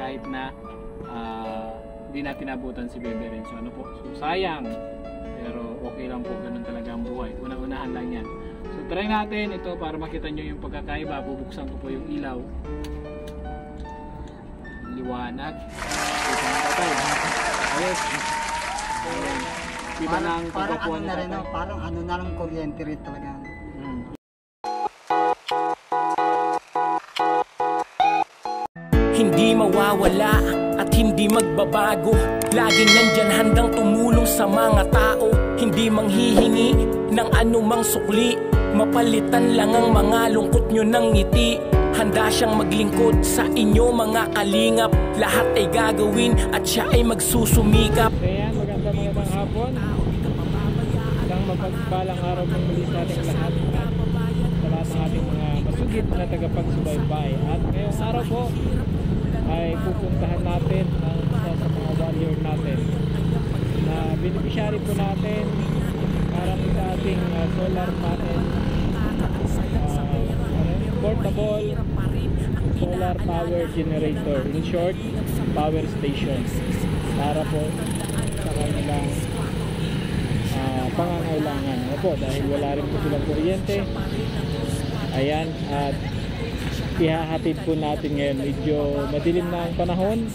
kahit na hindi natin abutan si Bebe Renzo. Ano po? So sayang, pero okay lang po, ganun talaga ang buhay. Unang-unahan lang yan. So try natin ito para makita nyo yung pagkakaiba. Bubuksan ko po yung ilaw. Liwanag. Kita ng patay. Ayos. So, kita ng pagkakuha ng patay. Parang ano na lang kuryente rin talaga. Hindi mawawala at hindi magbabago. Laging nandyan handang tumulong sa mga tao. Hindi manghihingi ng anumang sukli. Mapalitan lang ang mga lungkot nyo ng ngiti. Handa siyang maglingkod sa inyo mga kalingap. Lahat ay gagawin at siya ay magsusumikap. Kaya magandang hapon. Isang mapagpalang araw ng muli sa ating lahat. Sa lahat ng ating mga masugid na tagapagsubaybay. At ngayong araw po ay pupuntahan natin ang isa sa mga warrior natin na beneficiary po natin para sa ating solar panel, portable solar power generator, in short power station, para po sa kanilang pangangailangan. Ano po, dahil wala rin po silang kuryente. Ayan, at ihahatid po natin ngayon. Medyo madilim na ang panahon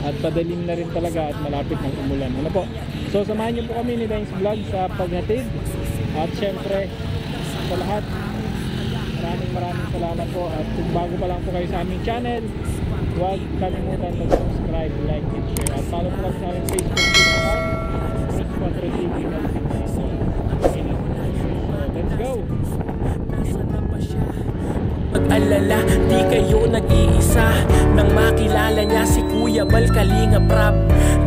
at padalim na rin talaga at malapit ng umulan. Ano po? So samahan niyo po kami ni Dines Vlog sa paghatid. At syempre sa lahat, maraming salamat po. At kung bago pa lang po kayo sa aming channel, huwag kalimutan mag-subscribe, like, and share. At follow po kami sa aming Facebook page account, Bruce 4 TV. Let's go! Pag-alala, di kayo nag-iisa. Nang makilala niya si Kuya Bal Kalingap Rap,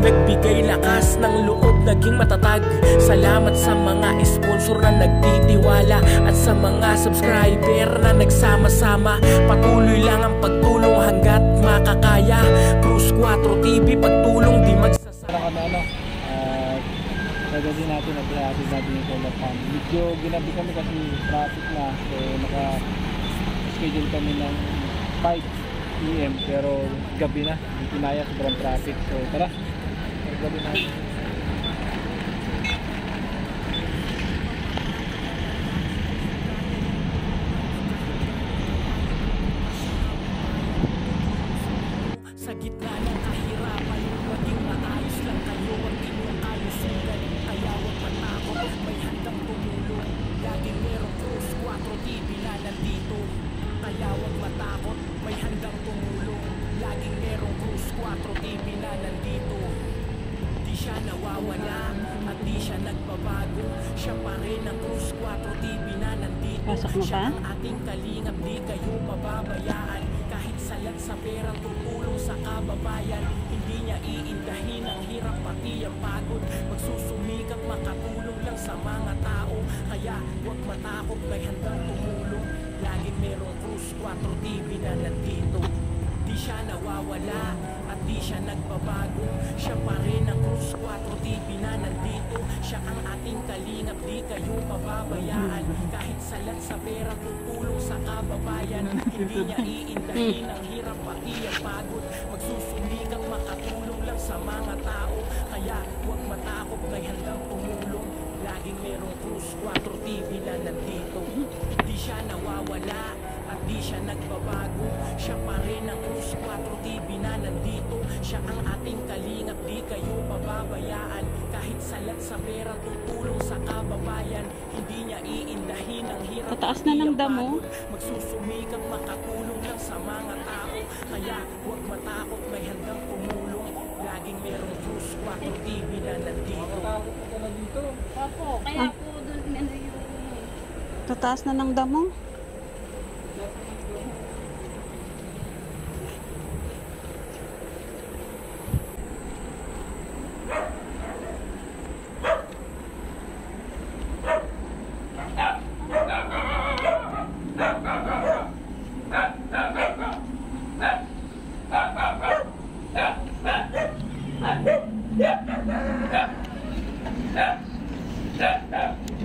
nagbigay lakas ng loob, naging matatag. Salamat sa mga sponsor na nagtitiwala at sa mga subscriber na nagsama-sama. Patuloy lang ang pagtulong hanggat makakaya. Bruce 4 TV, pagtulong di magsasama. Gagawin natin at ihatid natin yung solar panel. Medyo ginabi kami kasi traffic na, so naka-schedule kami ng 5 PM pero gabi na, hindi kinaya, sobrang traffic. So tara, gagawin natin. Sa gitna ng kahirapan, maging maayos lang kayo. Ang inyong ayusin, galing ayawang matakot. May handang tumulong, laging merong Bruce 4 TV na nandito. Kaya wag matakot, may handang tumulong, laging merong Bruce 4 TV na nandito. Di siya nawawala at di siya nagbabago. Siya pa rin ang Bruce 4 TV na nandito. Siya ang ating kalingap, di kayo mababayaan. Kahit salat sa pera, tutulong sa kababayan. Hindi niya iindahin ang hirap pati ang pagod. Magsusumikap, makatulong lang sa mga tao. Kaya huwag matakot, may handang tumulong. Laging merong Bruce 4 TV na nandito. Di siya nawawala at di siya nagbabago. Siya pa rin ang Bruce 4 TV na nandito. Siya ang ating kalingap, di kayo mababayaan. Kahit salat sa pera, tutulong sa kababayan. Hindi niya iindahin ang hirap pati ang pagod. Magsusumikap, makatulong lang sa mga tao. Kaya huwag matakot, may handang tumulong. Laging merong Bruce 4 TV na nandito. Di siya nawawala at di siya nagbabago. Siya pa rin ang Bruce 4 TV na nandito. Siya ang ating kalingap, di kayo pababayaan. Kahit salat sa pera, tutulong sa kababayan. Hindi niya iindahin ang hirap. Pataas na ng damo. Magsusumikap, makatulong lang sa mga tao. Kaya huwag matakot, may handang tumulong. Laging merong Bruce 4 TV na nandito. Opo, kaya po doon yung... Tataas na ng damo.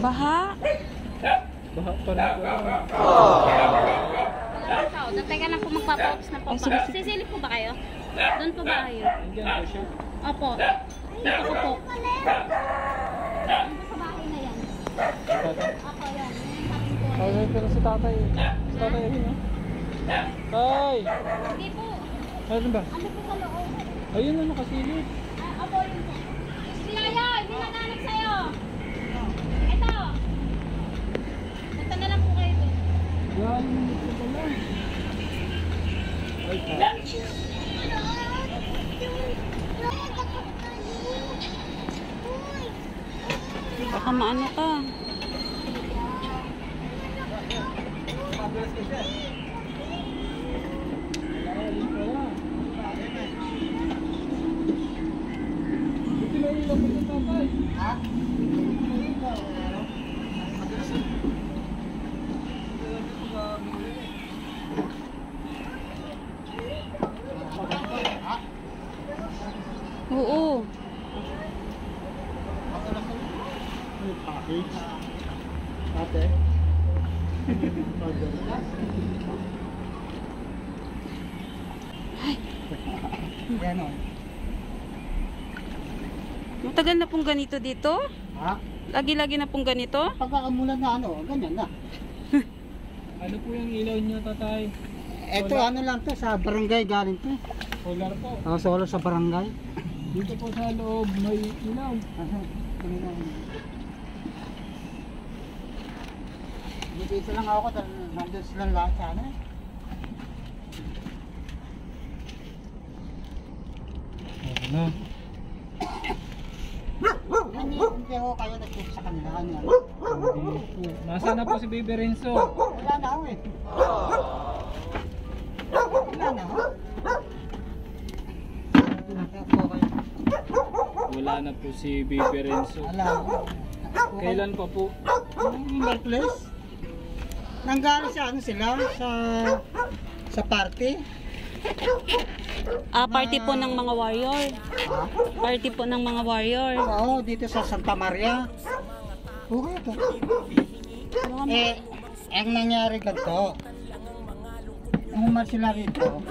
Baha. Baha pa rin po. Teka lang po, magpapaops na po. Sisilip po ba kayo? Doon po ba kayo? Nandiyan po siya. Opo. Dito ko po. Doon po sa bahay na yan. Tatay. Opo, yan. Yan yung sabi ko. Ay, pero si tatay. Si tatay ayun, no? Tay! Hindi po. Ano ba? Ano po sa loob? Ayun na, nakasilip. Opo, yun po. Si Yaya, hindi naghanap sa'yo. Ito. Punta na lang po kayo doon. Galing ito pala. Ay, tay. Baka maano ka. Galing pala. Buti may ilaw pa sa tatay. Ha? Oo. May package. Ate. Yan o. Matagal na pong ganito dito? Ha? Lagi-lagi na pong ganito? Pagkakamulan na ano, ganyan na. Ano po yung ilaw niya, tatay? Ito ano lang to, sa barangay galing to. Solar po. Solo sa barangay. Dito po sa loob may ilaw. Dito lang ako dahil nandun silang lahat sa ano. Ano? Hindi ako kayo nag-check sa kanila. Ano yan? Hindi po. Nasaan na po si Baby Renzo? Wala na ako eh. Wala na ako. Wala na po si Baby Renzo. Wala ako. Kailan pa po? Merkules? Nanggaling sa ano sila? Sa party? Party po ng mga warrior. Ha? Party po ng mga warrior. Oo, dito sa Santa Maria. Okay ito. Ang nangyari ganito. Nung umalis sila rito,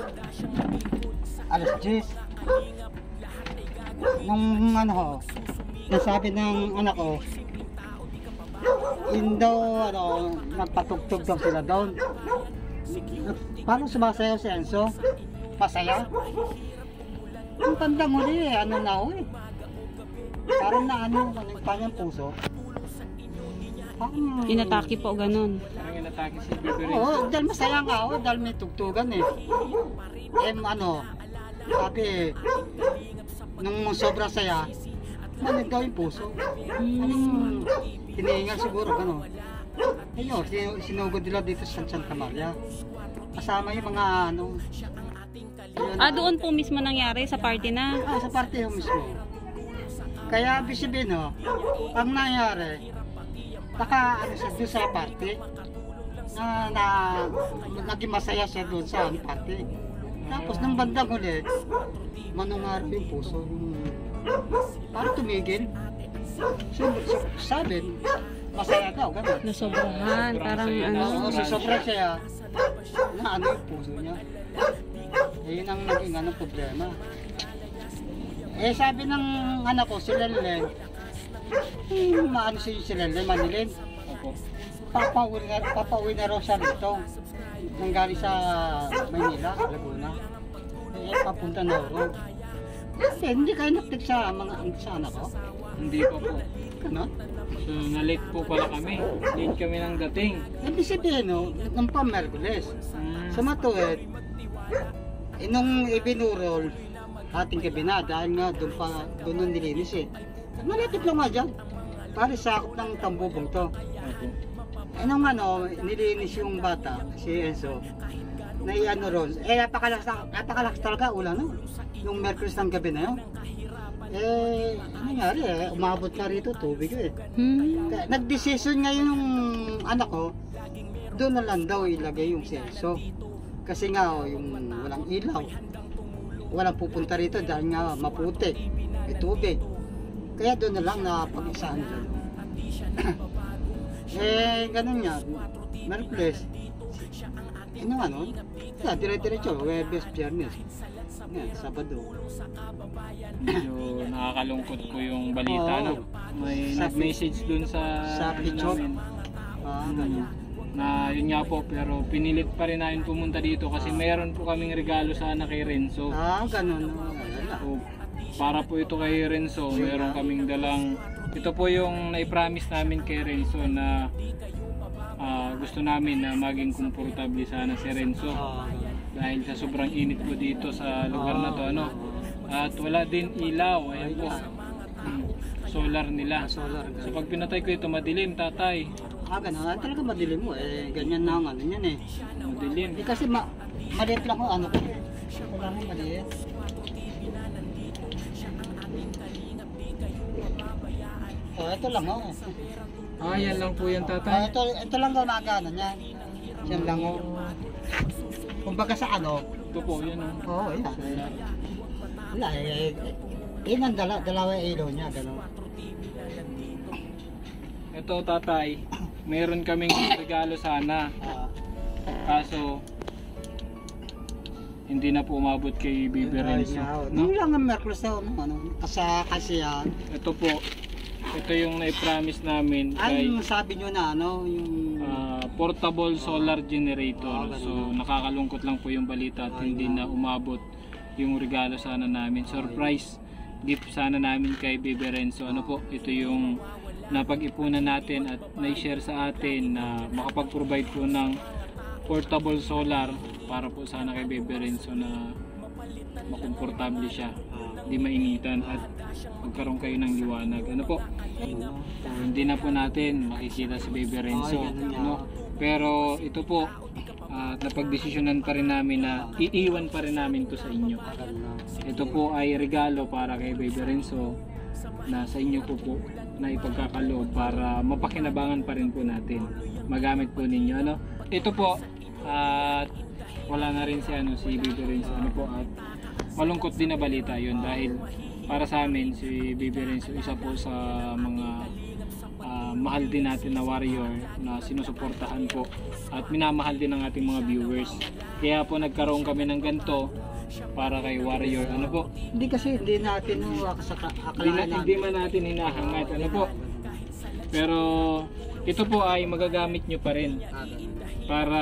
alas 10. Nung ano, nasabi ng anak ko, yun daw, ano, nagpatugtog daw sila doon. Paano sumasayaw si Enzo? Masaya? Yung bandang huli ano na ako eh. Parang na ano, yung kanyang puso. Parang... Inatake po, ganun. Parang inatake si Baby Renzo. Oo, dahil masaya nga ako, dahil may tugtugan eh. Ano, sabi, nung sobrang saya, manig daw yung puso. Anong hinihingal siguro, gano'n. Ayun, sinugod nila dito sa Santa Maria. Kasama yung mga ano. Doon po mismo nangyari sa party na. Sa party yung mismo. Kaya bisibin no, ang nangyari, ano siya doon sa party, na naging masaya siya doon sa party. Tapos nung bandang huli, manungar yung puso. Parang tumigil. Sabi, masaya daw, gano'n. Nasobrahan, parang ano. Oo, sobra siya na ano yung puso niya. Yun ang naging ano, problema. Sabi ng anak ko, si Lelen, maano si Lelen, Manilin. Papauwi na raw siya rito. Nanggaling sa Maynila, Laguna. Papunta na raw. Hindi kayo naktik sa anak ko? Hindi pa po. Ano? So, na-late po pala kami. Late kami ng dating. Ibig sabihin, no, ng pa-Merkules. Sa matuwid, nung ibinurol, ating gabi na, dahil nga doon nung nilinis eh. Malapit lang nga dyan. Pare sakop ng tambubong to. Nung ano, nilinis yung bata, si Enzo, na i-ano ron. Napakalakas talaga ulan no. Yung Merkules ng gabi na yun. Ano nangyari umabot na rito tubig eh. Kaya, nag-decision ngayon yung anak ko, doon na lang daw ilagay yung senso. Kasi nga yung walang ilaw, walang pupunta rito dahil nga maputi, may tubig. Kaya doon na lang na pag-isahan doon. Ganun nga, Merkules. Ano, dire-diretso, Webes, Biyernes. Yan, Sabado. Medyo nakakalungkot po yung balita, Oo. no? May Sa nag-message dun sa picture. namin. Ganyan. Na yun nga po, pero pinilit pa rin namin pumunta dito kasi meron po kaming regalo sana kay Renzo. Ganun. Wala. So, para po ito kay Renzo, meron kaming dalang, ito po yung nai-promise namin kay Renzo na gusto namin na maging komportable sana si Renzo. Dahil sa sobrang init po dito sa lugar na to, ano. At wala din ilaw, ayan po. Solar nila. Solar. So pag pinatay ko ito, madilim, tatay. Ganun. Talaga madilim mo. Ganyan na ang ano yan eh. Madilim. Kasi maliit lang ko ano ko. Wala mo maliit. Ito lang Yan lang po yan, tatay. ito lang daw nagano niya. Yan lang kumbaga sa ano. Ito po, yan. Yan. Wala yun ang dalawa ilaw niya, gano'n. Ito, tatay, meron kaming regalo sana. Kaso hindi na po umabot kay Bibi Renzo. Nung lang ang Merkulis na kasi yan. Ito po, ito yung na-promise namin kay Ano sabi nyo na yung portable solar generator. So nakakalungkot lang po yung balita at hindi na umabot yung regalo sana namin. Surprise gift sana namin kay Bibi Renzo. Ano po, ito yung napag-ipunan natin at na-share sa atin na makapag-provide po ng portable solar para po sana kay Bibi Renzo na makomportable siya, hindi mainitan at magkaroon kayo ng liwanag. Ano po? So, hindi na po natin makikita si Bibi Renzo. No? Pero ito po, napagdesisyonan pa rin namin na iiwan pa rin namin to sa inyo. Ito po ay regalo para kay Bibi Renzo na sa inyo po na ipagkakaloob para mapakinabangan pa rin po natin. Magamit po ninyo. Ano? Ito po, at wala na rin si Bibi Renzo. Ano po, at malungkot din na balita yun dahil para sa amin si Bibi Renzo isa po sa mga mahal din natin na warrior na sinusuportahan po at minamahal din ng ating mga viewers. Kaya po nagkaroon kami ng ganito para kay warrior. Ano po? Hindi kasi hindi natin Hindi man natin hinahangat. Ano po? Pero ito po ay magagamit nyo pa rin para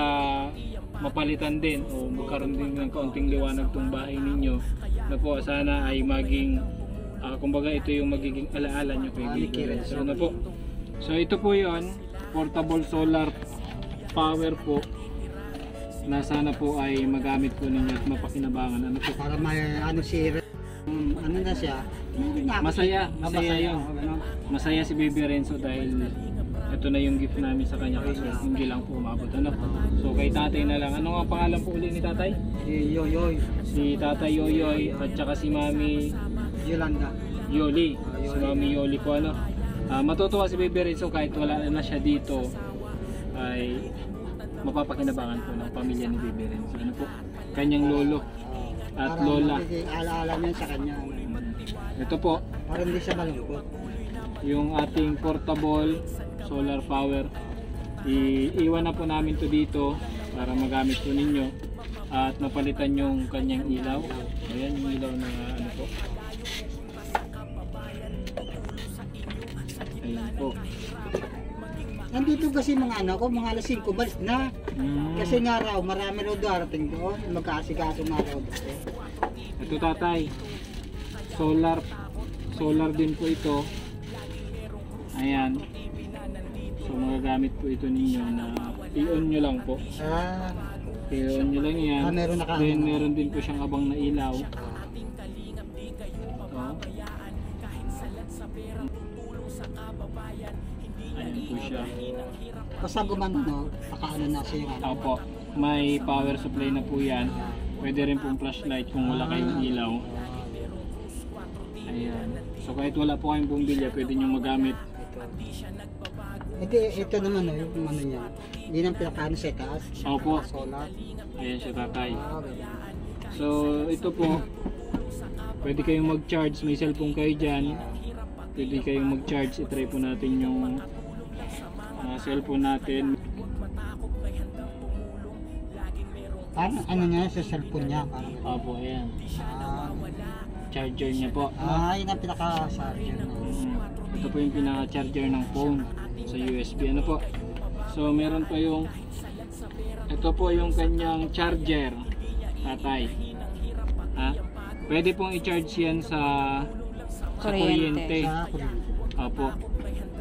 mapalitan din o magkaroon din ng kaunting liwanag tong bahay ninyo na po sana ay maging kumbaga ito yung magiging alaala nyo kay Bibi Renzo. Ano po? So ito po yon, portable solar power po na sana po ay magamit po ninyo at mapakinabangan. Ano po? para may ano na siya. Masaya yun. Masaya si Bibi Renzo dahil ito na yung gift namin sa kanya kasi hindi lang po umabot. Ano? So kay tatay na lang. Ano nga pangalan po ulit ni tatay? Si Yoyoy. Si tatay Yoyoy at saka si mami Yolanda. Yoli. Si mami Yoli po ano. Matutuwa si Bibi Renzo kahit wala na siya dito ay mapapakinabangan po ng pamilya ni Bibi Renzo. Ano po? Kanyang lolo at lola. Alaala niya sa kanya. Ito po, Para hindi siya malungkot. yung ating portable solar power. Iiwan na po namin to dito para magamit po ninyo at mapalitan yung kanyang ilaw. Ayan yung ilaw na ano po. Ayan po. Nandito kasi mga anak ko, mga alas 5 balik na. Kasi nga raw, marami raw darating doon. Magkaasikaso nga raw dito. Ito tatay, solar din po ito. Ayan. So magagamit po ito ninyo na i-on nyo lang po. I-on nyo lang yan. Meron na Then meron din po siyang abang na ilaw. Ayan po siya. Basta gumano, pakaano na siya yung ano. Opo, may power supply na po yan. Pwede rin pong flashlight kung wala kayong ilaw. Ayan. So kahit wala po kayong bumbilya, pwede nyo magamit. Ito naman yung ano niya. Hindi nang pinakaano sa taas. Opo. Solar. Ayan siya tatay. Ganyan. So ito po, pwede kayong mag-charge. May cellphone kayo dyan. Pwede kayong mag-charge. I-try po natin yung cellphone natin. Parang ano niya, sa cellphone niya. Parang ganun. Opo, ayan. Ah, Charger niya po. yun ang pinaka-charger na. Ito po yung pinaka-charger ng phone sa USB. Ano po? So, meron pa yung ito po yung kanyang charger, tatay. Ha? Pwede pong i-charge yan sa kuryente. Sa kuryente. Opo.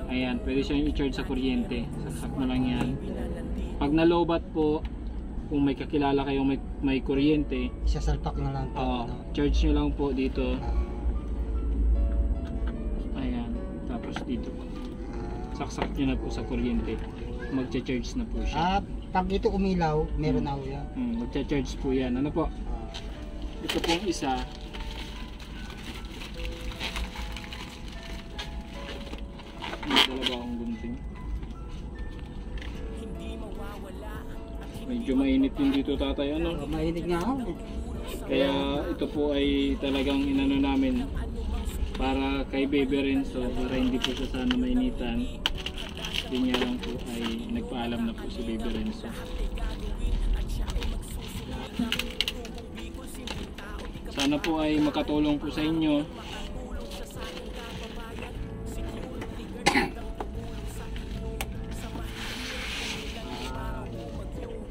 Ayan, pwede siyang i-charge sa kuryente. Saksak mo lang yan. Pag nalobat po, kung may kakilala kayong may kuryente, Isasalpak na lang po. charge nyo lang po dito. Ayan, tapos dito po. Saksak nyo na po sa kuryente. Magcha-charge na po siya. Pag ito umilaw, meron na ho yan. Magcha-charge po yan. Ano po? Ito pong isa. May dalawa akong gunting. Medyo mainit din dito, tatay. Ano? Mahilig nga ako. Kaya ito po ay talagang inano namin para kay Baby Renzo, para hindi po siya sana mainitan. Hindi niya lang po ay nagpaalam na po si Baby Renzo. Sana po ay makatulong po sa inyo.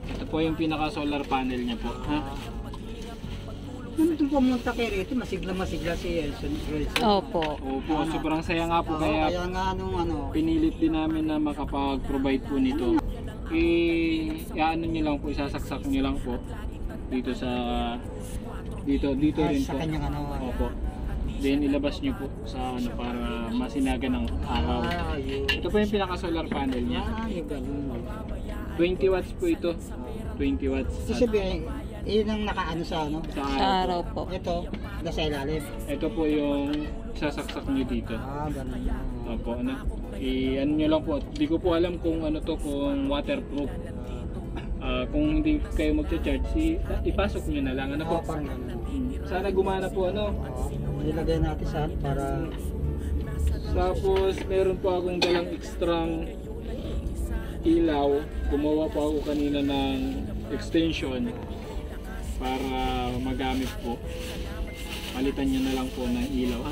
Ito po yung pinaka solar panel niya po. Ha? Nandun pumunta kay Rito, masigla si Elson. Opo. Opo, sobrang saya nga po kaya Kaya nga nung ano, pinilit din namin na makapag-provide po nito. Iaano nyo lang po, isasaksak nyo lang po dito sa dito rin sa po. kanyang ano. Opo. Then ilabas nyo po sa ano para masinaga ng araw. Yun. Ito po yung pinaka solar panel niya. Yung ganun. 20 watts po ito. 20 watts. Kasi sabihin, yun ang nakaano sa ano. Sa Sa araw po. Ito, nasa ilalim. Ito po yung isasaksak nyo dito. Ganun. Opo, ano? I-ano nyo lang po. Hindi ko po alam kung ano to, kung waterproof. Kung hindi kayo magcha-charge, ipasok nyo na lang. Ano po? Parang ganun. Sana gumana po, ano? Nilagay natin sa para Tapos, meron po akong dalang ekstrang ilaw. Gumawa po ako kanina ng extension para magamit po. Palitan nyo na lang po ng ilaw.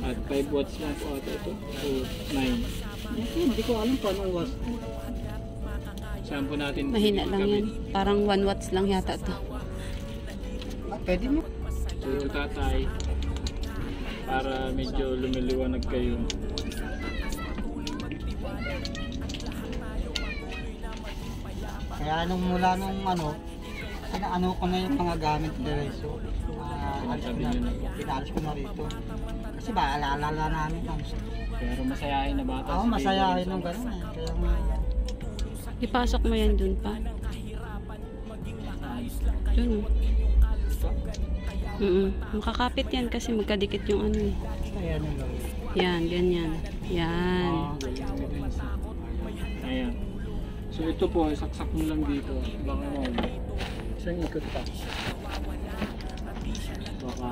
At 5 watts lang po ata ito. So, 9. hindi ko alam kung anong was. Saan po natin Mahina lang yan. Parang 1 watts lang yata to. Pwede mo. So ito, tatay, para medyo lumiliwanag kayo. Kaya nung mula nung ano, ano ko na yung mga gamit nila. So, Sinasabi nyo na po. pinaalis ko na rito. Kasi ba, alala namin lang. Pero masayahin na bata. Oo, masayahin nung gano'n eh. Kaya nga, Ipasok mo yan dun pa. Dun. Makakapit yan kasi magkadikit yung ano eh. kaya nung gano'n. Yan, ganyan. Yan. Ayan. So ito po, saksak nyo lang dito. Baka mo. Isang ikot pa. Baka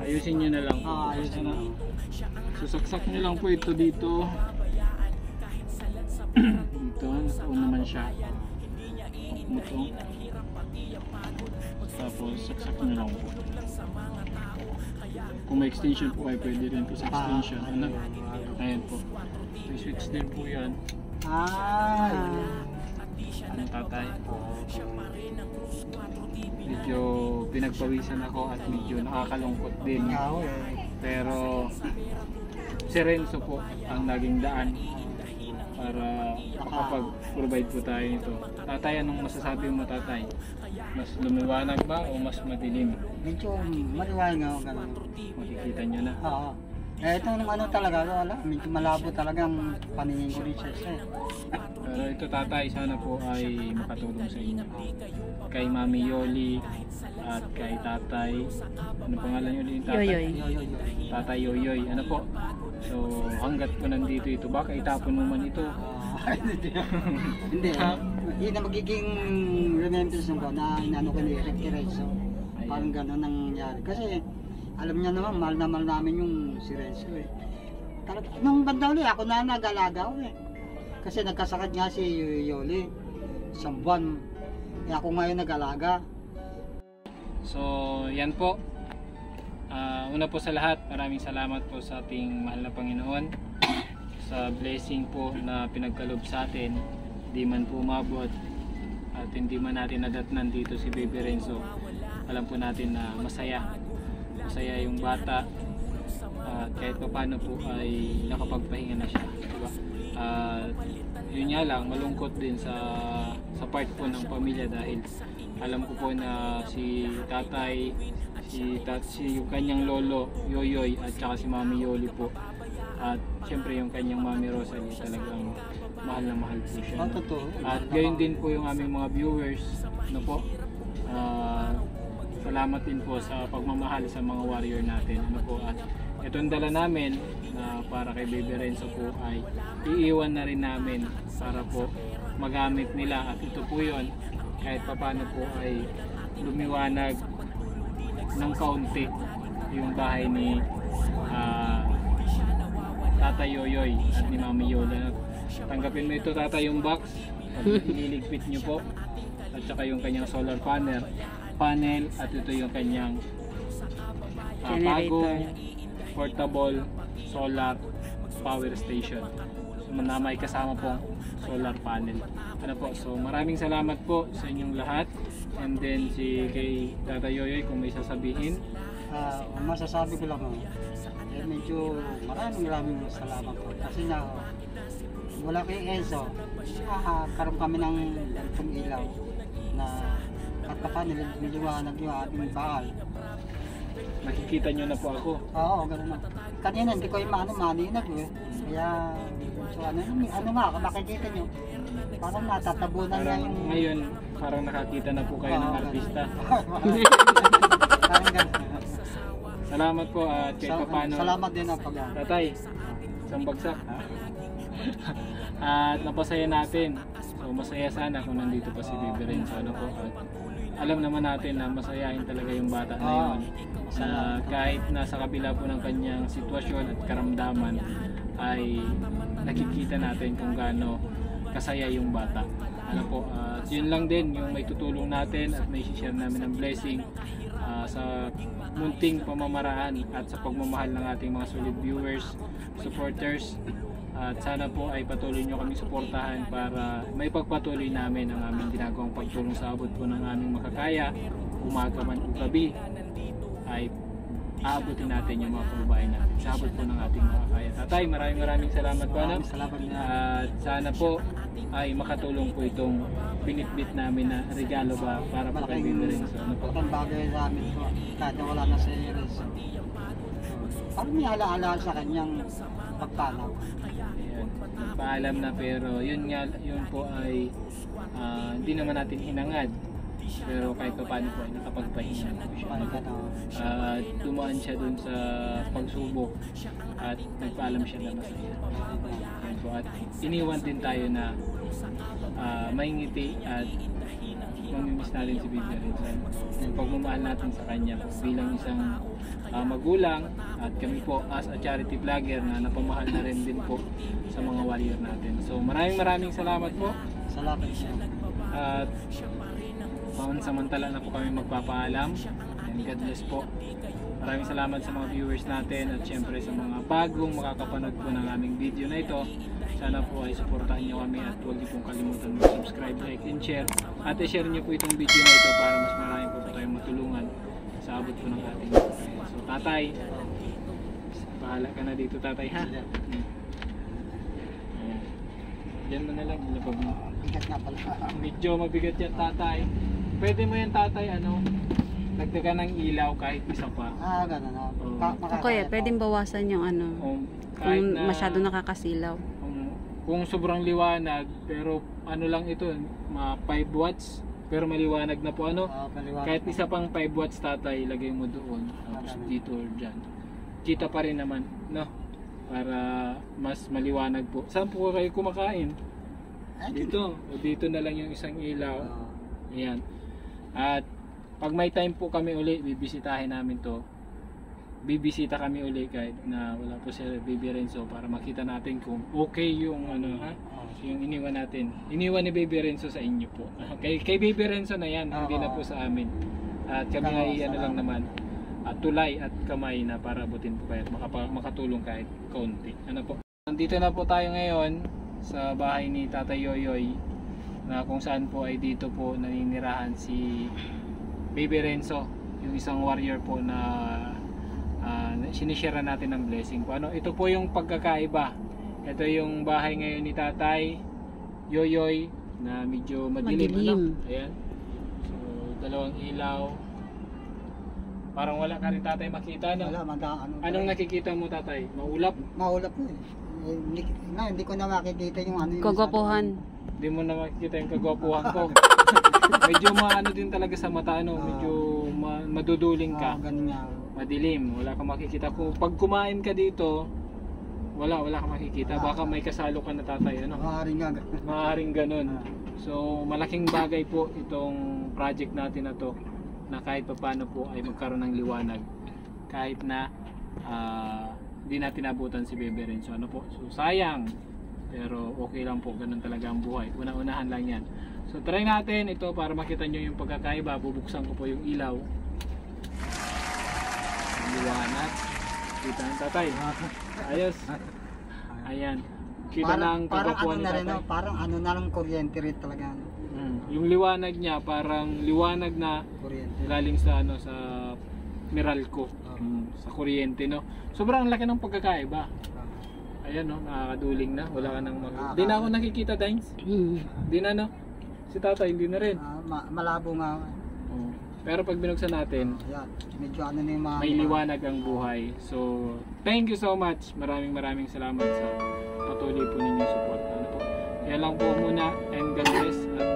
ayusin nyo na lang. Ayusin na. So saksak nyo lang po ito dito. Dito, nasa naman siya. Mo to. Tapos saksak nyo lang po. Kung may extension po kayo, pwede rin po sa extension. Ano? Ayan po. May switch din po yan. Ano, tatay? Medyo pinagpawisan ako at medyo nakakalungkot din. Pero si Renzo po ang naging daan para makapag-provide po tayo nito. Tatay, anong masasabi mo, tatay? Mas lumiwanag ba o mas madilim? Medyo maliwanag ako gano'n. Makikita nyo na. Oo. Ito nung ano talaga, wala. Medyo malabo talaga ang paningin ko rin siya eh. Pero ito, tatay, sana po ay makatulong sa inyo. Kay Mami Yoli at kay tatay. Ano pangalan nyo ulit? Tatay? Yoyoy. Tatay Yoyoy. Ano po? So hanggat po nandito ito, baka itapon mo man ito. Hindi. Yun na magiging remembrance ko na inano ko ni Ricky Renzo. Parang gano'n nangyari. Kasi alam niya naman, mahal na mahal namin yung si Renzo eh. Talaga, nung banda ulit, ako na nag-alaga eh. Kasi nagkasakit nga si Yoli. Isang buwan. ako ngayon nag-alaga. So, yan po. Una po sa lahat, maraming salamat po sa ating mahal na Panginoon sa blessing po na pinagkalob sa atin. Di man po umabot at hindi man natin nadatnan dito si Baby Renzo. Alam po natin na masaya yung bata at kahit pa paano po ay nakapagpahinga na siya, diba? Yun nga lang, malungkot din sa part po ng pamilya dahil alam ko po na si tatay, yung kanyang lolo Yoyoy at saka si Mami Yoli po, at syempre yung kanyang Mami Rosalie, talagang mahal na mahal po siya, no? At gayon din po yung aming mga viewers, no po. Salamat din po sa pagmamahal sa mga warrior natin, ano po. At itong dala namin na para kay Baby Renzo po ay iiwan na rin namin para po magamit nila, at ito po yun, kahit papano po ay lumiwanag ng kaunti yung bahay ni Tatay Yoyoy at ni Mami Yola. Tanggapin mo ito, tatay, yung box, ililigpit nyo po, at saka yung kanyang solar panel, at ito yung kanyang bagong portable solar power station, so, na may kasama pong solar panel, ano po. So maraming salamat po sa inyong lahat, and then si kay Tatay Yoyoy kung may sasabihin. Ang masasabi ko lang, medyo maraming salamat po kasi na wala kay Enzo, karoon kami ng ganitong ilaw na at pa niliwanag yung ating bahay. Nakikita nyo na po ako. Oo, gano'n na. Kanina hindi ko yung maninag eh. Kaya, so ano nga, kung makikita nyo, parang natatabunan niya yung... Ngayon, parang nakakita na po kayo ng artista. Parang gano'n. Salamat po at kahit pa paano. Salamat din ang pag... Tatay, isang bagsak. At napasaya natin. So masaya sana kung nandito pa si Baby Renzo, ano po. At alam naman natin na masayahin talaga yung bata na yun. Kahit nasa kabila po ng kanyang sitwasyon at karamdaman, ay nakikita natin kung gaano kasaya yung bata. Ano po, yun lang din yung may tutulong natin at may share namin ng blessing sa munting pamamaraan at sa pagmamahal ng ating mga solid viewers, supporters. At sana po ay patuloy nyo kami suportahan para may pagpatuloy namin ang aming ginagawang pagtulong sa abot po ng aming makakaya, umaga man o gabi, ay aabutin natin yung mga kababayan natin sa abot po ng ating makakaya. Tatay, maraming salamat po, anak. At sana po ay makatulong po itong binitbit namin na regalo ba para po kay Baby Renzo. Ano po? Ang bagay sa amin po, kahit wala na sa Renzo. Parang may alaala sa kanyang pagpanaw. Ayan, paalam na, pero yun nga, yun po ay hindi naman natin hinangad, pero kahit pa paano po ay nakapagpahinga po siya. Dumaan siya dun sa pagsubok at nagpaalam siya na masaya. Ayan po, at iniwan din tayo na may ngiti at mamimiss natin si Baby Renzo. Yung pagmamahal natin sa kanya bilang isang magulang, at kami po as a charity vlogger na napamahal na rin din po sa mga warrior natin. So maraming salamat po. Salamat siya. At pansamantala na po kami magpapaalam, and God bless po. Maraming salamat sa mga viewers natin at syempre sa mga bagong makakapanood po ng aming video na ito. Sana po ay suportahan nyo kami at huwag niyo pong kalimutan mag-subscribe, like, and share. At i-share nyo po itong video na ito para mas marami po tayong matulungan sa abot po ng ating makakaya. So tatay, bahala ka na dito, tatay, ha? Ayan. Diyan mo na lang, ilapag mo. Bigat nga pala. Medyo mabigat yan, tatay. Pwede mo yan, tatay, dagdagan ng ilaw kahit isa pa. Gano'n na. Okay, pwedeng bawasan yung Kahit kung masyado nakakasilaw. Kung sobrang liwanag, pero lang ito, 5 watts, pero maliwanag na po, kahit isa pang 5 watts, tatay, ilagay mo doon, tapos dito or dyan. Kita pa rin naman, no? Para mas maliwanag po. Saan po kayo kumakain? Dito. O dito na lang yung isang ilaw. Ayan. At pag may time po kami uli, bibisitahin namin to. bibisita kami uli kahit na wala po si Baby Renzo para makita natin kung okay yung ano ha, yung iniwan natin. Iniwan ni Baby Renzo sa inyo po. Kay Baby Renzo na yan, hindi na po sa amin. At kami ay ano lang naman, tulay at kamay na para abutin po kayo at makatulong kahit kaunti. Ano po? Nandito na po tayo ngayon sa bahay ni Tatay Yoyoy na kung saan po ay dito po naninirahan si Baby Renzo, yung isang warrior po na sinishare natin ng blessing po. Ano, ito po yung pagkakaiba. Ito yung bahay ngayon ni Tatay Yoyoy na medyo madilim. Ano? Ayan. So, dalawang ilaw. Parang wala ka rin Tatay makita, no? Wala, Anong nakikita mo, Tatay? Maulap? Maulap po eh. Hindi ko na makikita yung ano. Kagwapuhan. Hindi mo na makikita yung kagwapuhan ko. Medyo maano din talaga sa mata, ano? Medyo maduduling ka. Ganun nga. Madilim, wala kang makikita. Kung pag kumain ka dito, wala kang makikita. Baka may kasalo ka na Tatay, ano? Maaaring ganun. So, malaking bagay po itong project natin na to, na kahit paano po ay magkaroon ng liwanag. Kahit na hindi natin abutan si Baby Renzo. Ano po? So, sayang. Pero okay lang po, ganun talaga ang buhay. Una-unahan lang yan. So, try natin ito para makita nyo yung pagkakaiba. Bubuksan ko po yung ilaw. Liwanag. Kita ng Tatay. Ayos. Ayan. Kita ng kagwapuan ni Tatay. Parang ano na lang kuryente rin talaga. Yung liwanag niya parang liwanag na Kuryente. galing sa ano sa Meralco. Sa kuryente, no. Sobrang laki ng pagkakaiba. Ayan, no, nakakaduling na. Wala ka nang Di na ako nakikita, Dines. Di na, no. Si Tatay hindi na rin. Malabo nga. Pero pag binuksan natin, medyo ano na yung mga... may liwanag ang buhay. So, thank you so much. Maraming salamat sa patuloy po ninyong support. Ano po? Yan lang po muna, and God bless. At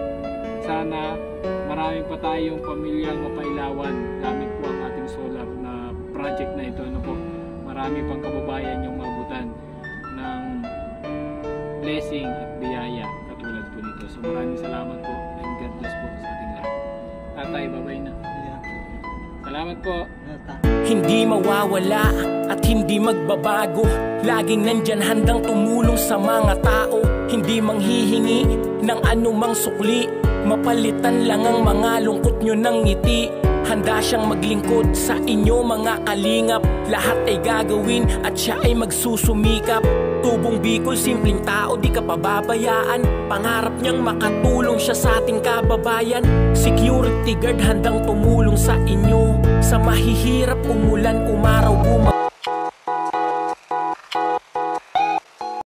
sana maraming pa tayong pamilyang mapailawan gamit po ang ating solar na project na ito. Ano po? Marami pang kababayan yung mabutan ng blessing at biyaya katulad po nito. So, maraming salamat po, and God bless po sa ating lahat. Tatay, babay na. Salamat po. Hindi mawawala at hindi magbabago. Laging nandyan handang tumulong sa mga tao. Hindi manghihingi ng anumang sukli. Mapalitan lang ang mga lungkot nyo ng ngiti. Handa siyang maglingkod sa inyo mga kalingap. Lahat ay gagawin at siya ay magsusumikap. Tubong Bicol, simpleng tao, di ka pababayaan. Pangarap niyang makatulong siya sa ating kababayan. Security guard handang tumulong sa inyo. Sa mahihirap, umulan, umaraw,